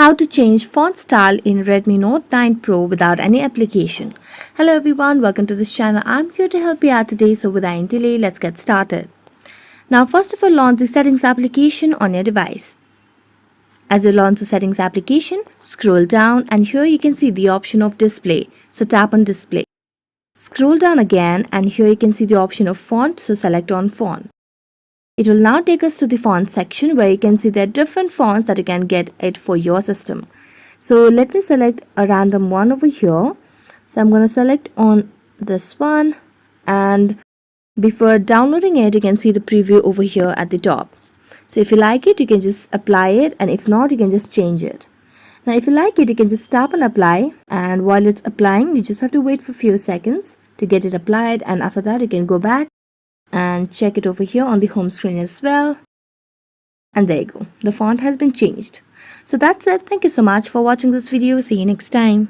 How to change font style in Redmi Note 9 Pro without any application. Hello everyone, welcome to this channel. I'm here to help you out today, so without any delay, let's get started. Now first of all, launch the settings application on your device. As you launch the settings application, scroll down and here you can see the option of display, so tap on display. Scroll down again and here you can see the option of font, so select on font. It will now take us to the font section where you can see there are different fonts that you can get it for your system. So let me select a random one over here. So I'm going to select on this one, and before downloading it you can see the preview over here at the top. So if you like it you can just apply it, and if not you can just change it. Now if you like it you can just tap on apply, and while it's applying you just have to wait for a few seconds to get it applied, and after that you can go back and check it over here on the home screen as well. And there you go, the font has been changed. So that's it. Thank you so much for watching this video. See you next time.